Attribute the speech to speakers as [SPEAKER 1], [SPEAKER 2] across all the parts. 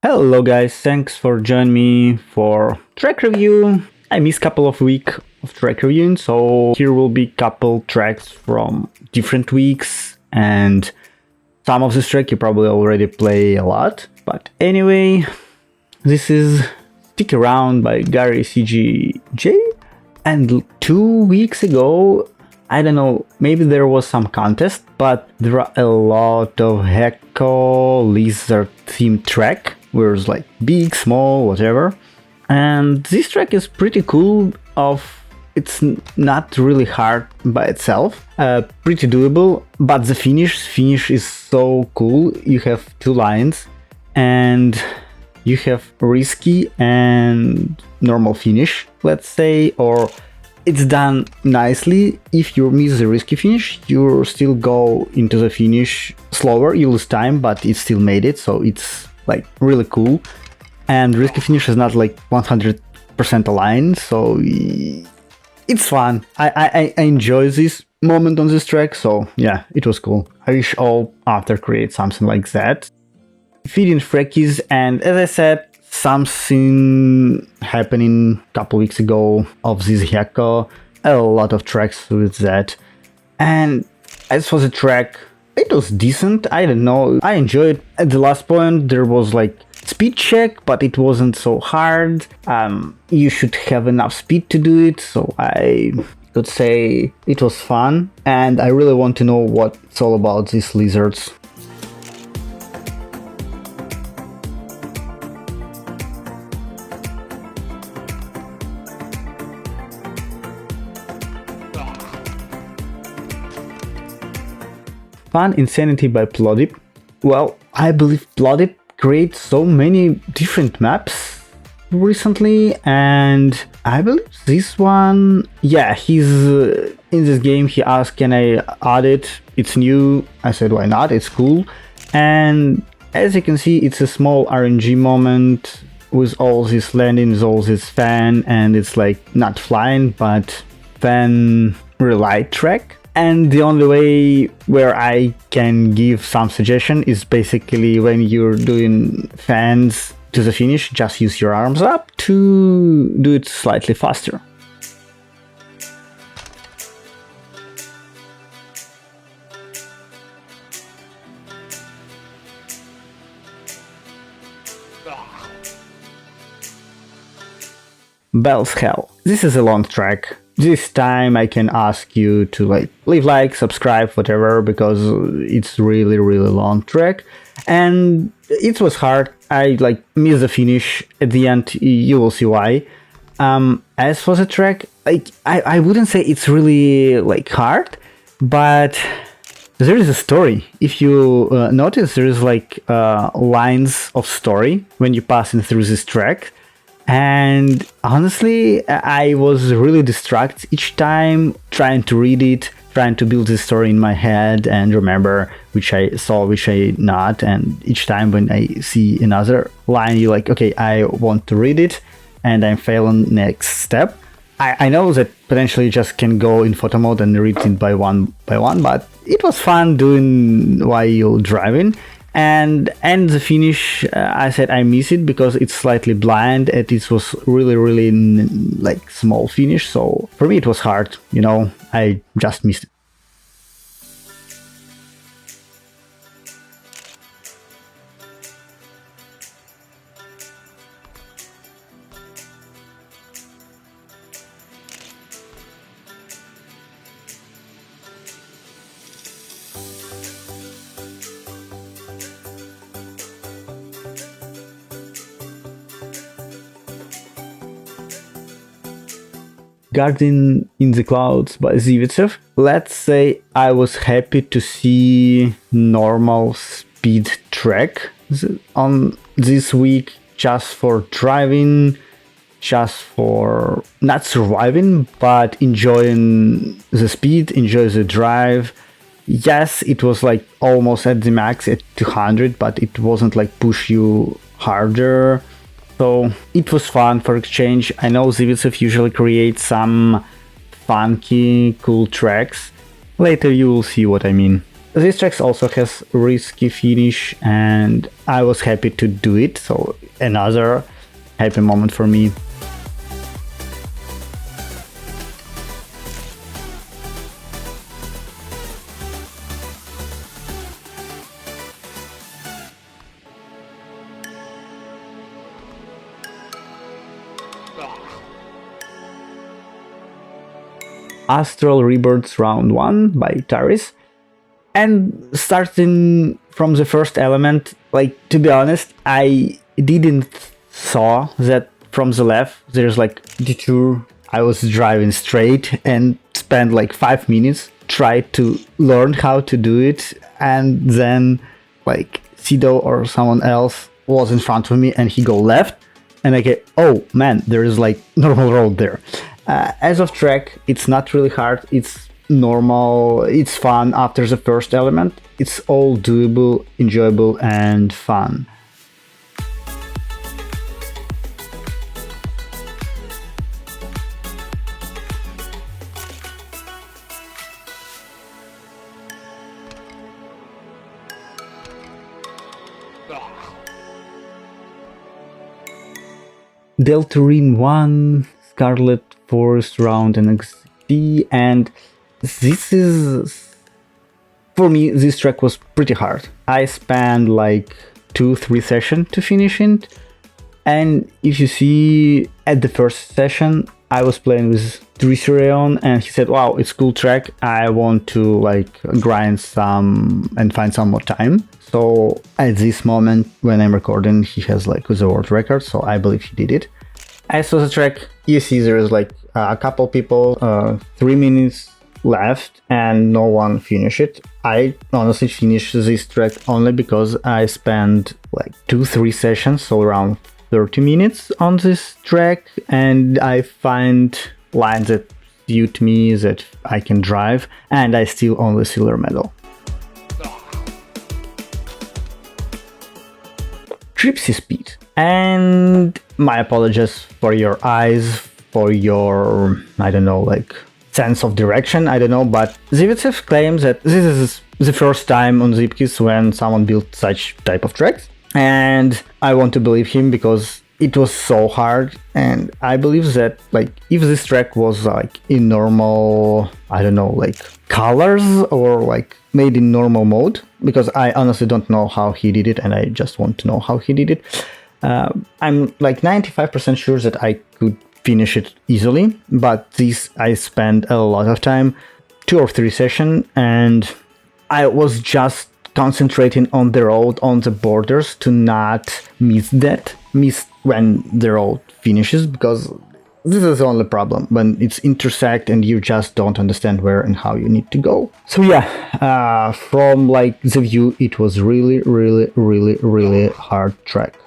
[SPEAKER 1] Hello guys, thanks for joining me for track review. I missed a couple of weeks of track reviewing, so here will be couple tracks from different weeks, and some of this track you probably already play a lot. But anyway, this is Stick Around by Gary CGJ, and 2 weeks ago, I don't know, maybe there was some contest, but there are a lot of Hecko Lizard themed track. Where it's like big, small, whatever. And this track is pretty cool. It's not really hard by itself, pretty doable. But the finish is so cool. You have two lines, and you have risky and normal finish, let's say, or it's done nicely. If you miss the risky finish, you still go into the finish slower. You lose time, but it still made it, so it's like really cool. And risky finish is not like 100% aligned, so it's fun. I enjoy this moment on this track, so yeah, it was cool. I wish all after create something like that. Feeding Freckies, and as I said, something happening a couple weeks ago of this Hecko, a lot of tracks with that. And as for the track, it was decent. I don't know, I enjoyed. At the last point there was like speed check, but it wasn't so hard. You should have enough speed to do it, so I could say it was fun, and I really want to know what it's all about, these lizards. Fun Insanity by Plodip. Well, I believe Plodip creates so many different maps recently, and I believe this one, yeah, he's in this game. He asked, can I add it? It's new. I said, why not? It's cool. And as you can see, it's a small RNG moment with all this landings, all this fan, and it's like not flying, but fan relied track. And the only way where I can give some suggestion is basically when you're doing fans to the finish, just use your arms up to do it slightly faster. Bell's Hell. This is a long track. This time I can ask you to leave like, subscribe, whatever, because it's really long track, and it was hard. I missed the finish at the end. You will see why. As for the track, I wouldn't say it's really hard, but there is a story. If you notice, there is lines of story when you're passing through this track. And honestly, I was really distracted each time trying to read it, trying to build this story in my head and remember which I saw, which I not. And each time when I see another line, you're like, okay, I want to read it, and I'm failing next step. I know that potentially you just can go in photo mode and read it by one, but it was fun doing while you're driving. And the finish, I said I miss it because it's slightly blind, and it was really small finish, so for me it was hard, I just missed it. Garden in the Clouds by Zeepkist. Let's say I was happy to see normal speed track on this week, just for driving, just for not surviving, but enjoying the speed, enjoy the drive. Yes, it was almost at the max at 200, but it wasn't push you harder. So it was fun for exchange. I know Zeepkist usually creates some funky, cool tracks. Later you will see what I mean. this track also has risky finish, and I was happy to do it, so another happy moment for me. Astral Rebirths Round 1 by Taris. And starting from the first element, like, to be honest, I didn't saw that from the left there's like detour. I was driving straight and spent like 5 minutes tried to learn how to do it, and then like Sido or someone else was in front of me and he go left, and I get, oh man, there is like normal road there. As of track, it's not really hard, it's normal, it's fun after the first element, it's all doable, enjoyable and fun. Deltarune 1, Scarlet Forest Round NXT, and this is, for me, this track was pretty hard. I spent like 2-3 sessions to finish it, and if you see at the first session, I was playing with Drissurion and he said, wow, it's cool track, I want to like grind some and find some more time. So at this moment when I'm recording, he has like the world record, so I believe he did it. I saw the track, you see there is like a couple people, 3 minutes left and no one finished it. I honestly finished this track only because I spent like 2-3 sessions, so around 30 minutes on this track, and I find lines that suit me, that I can drive, and I still only silver medal. Tripsy Speed, and my apologies for your eyes, for your, I don't know, like sense of direction, I don't know, but Zeepkist claims that this is the first time on Zeepkist when someone built such type of tracks, and I want to believe him because it was so hard, and I believe that like if this track was like in normal, I don't know, like colors or like made in normal mode, because I honestly don't know how he did it and I just want to know how he did it. I'm like 95% sure that I could finish it easily, but this I spent a lot of time, 2 or 3 sessions, and I was just concentrating on the road, on the borders, to not miss when the road finishes, because this is the only problem, when it's intersect and you just don't understand where and how you need to go. So yeah, from like the view, it was really hard track.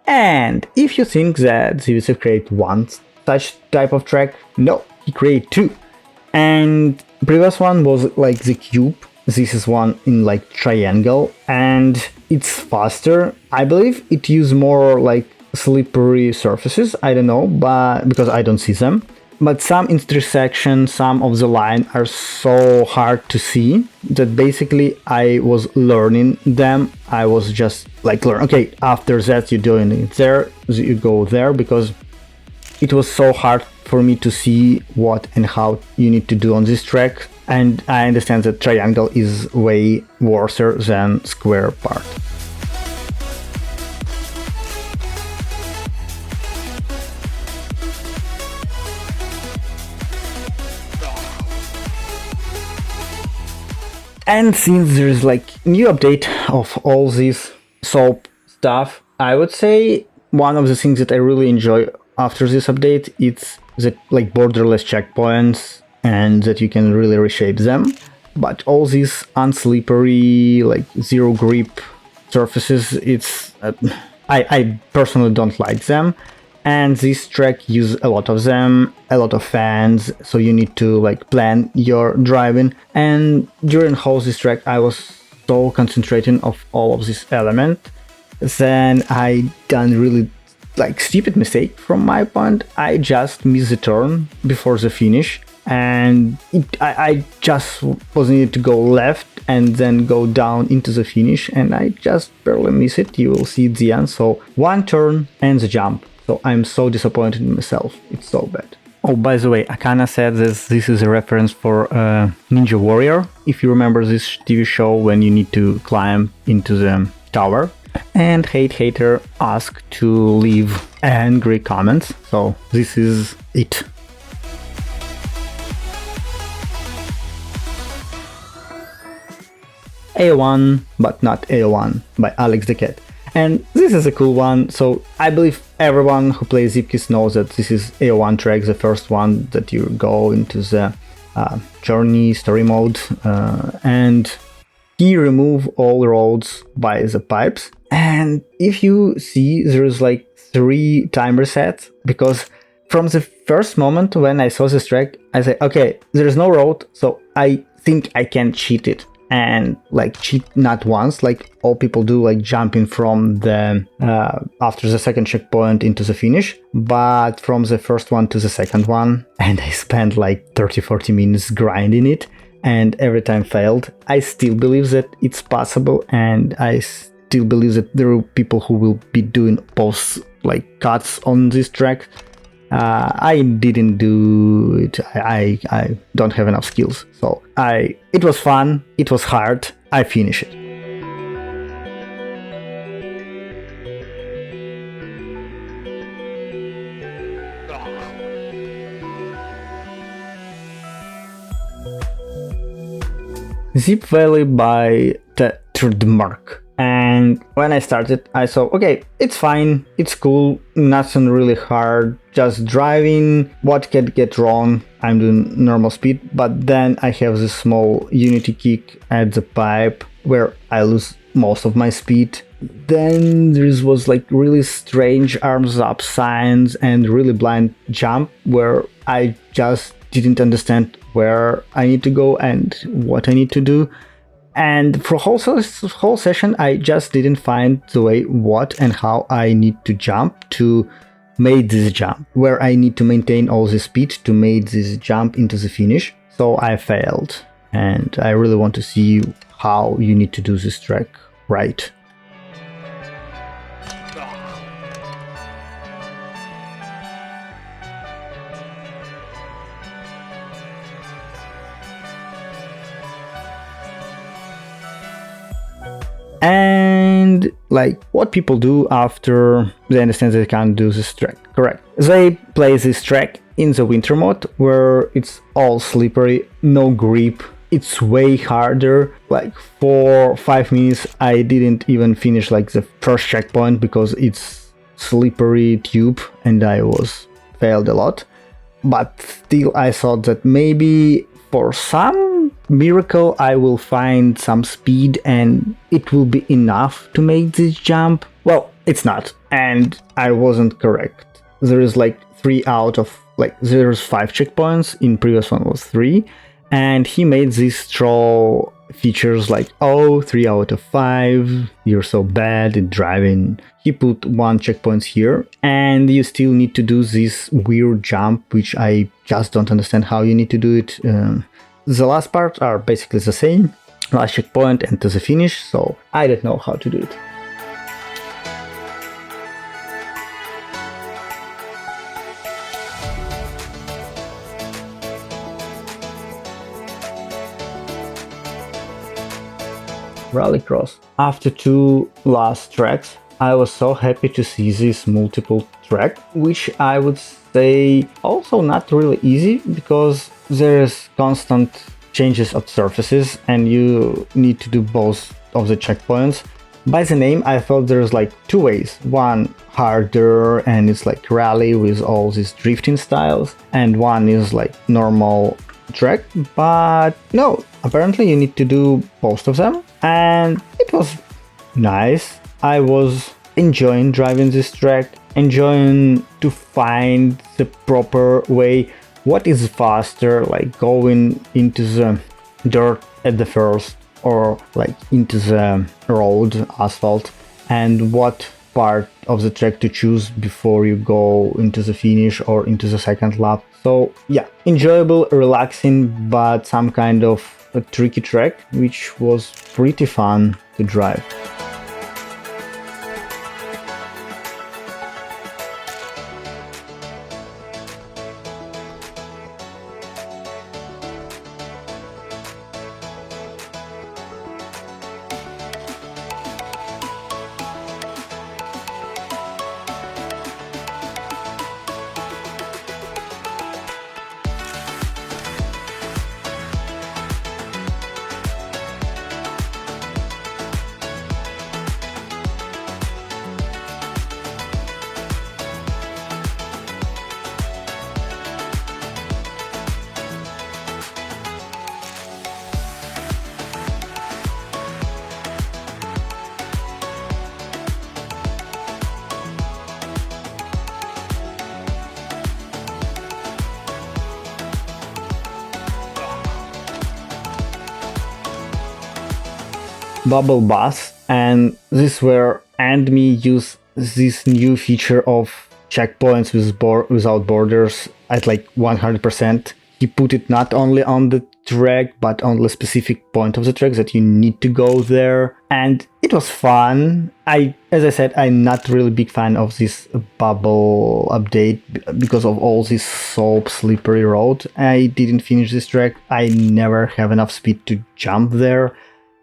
[SPEAKER 1] And if you think that Zeepkist created one such type of track, no, he created 2. And previous one was like the cube. This is one in like triangle, and it's faster. I believe it uses more like slippery surfaces. I don't know, but because I don't see them. But some intersections, some of the line are so hard to see that basically I was learning them. I was just like learn. Okay, after that you're doing it there, you go there, because it was so hard for me to see what and how you need to do on this track. And I understand that triangle is way worse than square part. And since there's like new update of all this soap stuff, I would say one of the things that I really enjoy after this update, it's the like borderless checkpoints, and that you can really reshape them. But all these unslippery, like zero grip surfaces, it's I personally don't like them. And this track uses a lot of them, a lot of fans, so you need to like plan your driving. And during whole this track I was so concentrating of all of this element, then I done really like stupid mistake from my point. I just missed the turn before the finish, and I just was needed to go left and then go down into the finish, and I just barely miss it. You will see at the end. So one turn and the jump. So I'm so disappointed in myself. It's so bad. Oh, by the way, Akana said this is a reference for Ninja Warrior. If you remember this TV show when you need to climb into the tower. And Hate Hater asked to leave angry comments. So this is it. A1, but not A1 by Alex the Cat. And this is a cool one, so I believe everyone who plays Zeepkist knows that this is A01 track, the first one that you go into the journey story mode, and he remove all roads by the pipes. And if you see, there's like 3 time resets, because from the first moment when I saw this track, I said, okay, there's no road, so I think I can cheat it. And like cheat not once, like all people do, like jumping from the after the second checkpoint into the finish, but from the first one to the second one. And I spent like 30-40 minutes grinding it, and every time failed. I still believe that it's possible, and I still believe that there are people who will be doing posts like cuts on this track. I didn't do it. I don't have enough skills. So it was fun. It was hard. I finished it. Zip Valley by Mark. And when I started, I saw, okay, it's fine, it's cool, nothing really hard, just driving, what can get wrong, I'm doing normal speed, but then I have this small unity kick at the pipe where I lose most of my speed. Then there was like really strange arms up signs and really blind jump where I just didn't understand where I need to go and what I need to do. And for whole session, I just didn't find the way what and how I need to jump to make this jump, where I need to maintain all the speed to make this jump into the finish. So I failed, and I really want to see how you need to do this track right. And like what people do after they understand they can't do this track correct, they play this track in the winter mode where it's all slippery, no grip, it's way harder. Like for 5 minutes I didn't even finish like the first checkpoint because it's slippery tube and I was failed a lot. But still I thought that maybe for some miracle I will find some speed and it will be enough to make this jump. Well, it's not, and I wasn't correct. There is like 3 out of like there's 5 checkpoints, in previous one was 3, and he made these troll features like, oh, 3 out of 5, you're so bad at driving. He put 1 checkpoint here and you still need to do this weird jump, which I just don't understand how you need to do it. The last parts are basically the same, last checkpoint and to the finish, so I don't know how to do it. Rallycross. After 2 last tracks, I was so happy to see this multiple track, which I would say also not really easy because there's constant changes of surfaces and you need to do both of the checkpoints. By the name, I thought there's like 2 ways. One harder and it's like rally with all these drifting styles, and one is like normal track, but no, apparently you need to do both of them, and it was nice. I was enjoying driving this track, enjoying to find the proper way, what is faster, like going into the dirt at the first or like into the road, asphalt, and what part of the track to choose before you go into the finish or into the second lap. So yeah, enjoyable, relaxing, but some kind of a tricky track, which was pretty fun to drive. Bubble Bus, and this where and me use this new feature of checkpoints without borders at like 100%. He put it not only on the track but on the specific point of the track that you need to go there, and it was fun. As I said, I'm not really big fan of this bubble update because of all this so slippery road. I didn't finish this track. I never have enough speed to jump there.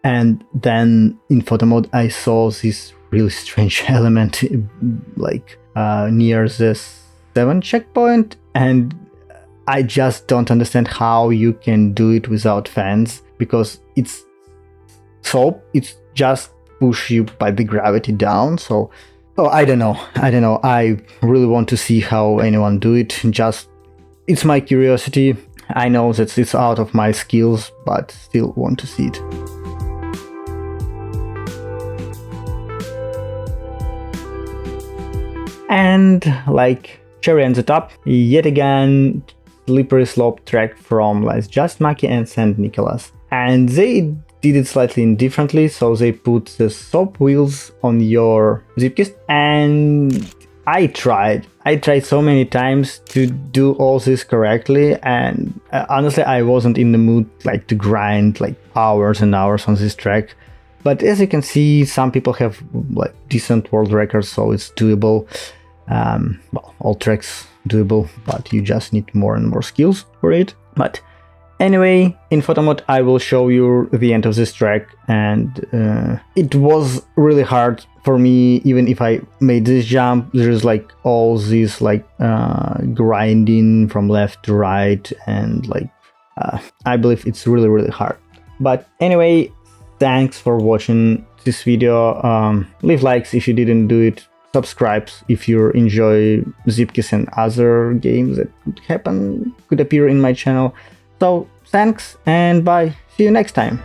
[SPEAKER 1] And then in photo mode, I saw this really strange element like near the 7 checkpoint, and I just don't understand how you can do it without fans, because it's just push you by the gravity down. So I don't know. I really want to see how anyone do it. It's my curiosity. I know that it's out of my skills, but still want to see it. And like cherry on the top, yet again, slippery slope track from Just Maki and St. Nicholas. And they did it slightly differently, so they put the soap wheels on your Zeepkist, and I tried so many times to do all this correctly, and honestly I wasn't in the mood to grind hours and hours on this track. But as you can see, some people have decent world records, so it's doable. All tracks doable, but you just need more and more skills for it. But anyway, in photo mode I will show you the end of this track, and it was really hard for me. Even if I made this jump, there's all this grinding from left to right, and I believe it's really hard. But anyway, thanks for watching this video. Leave likes if you didn't do it. Subscribe if you enjoy Zeepkist and other games that could appear in my channel. So thanks and bye. See you next time.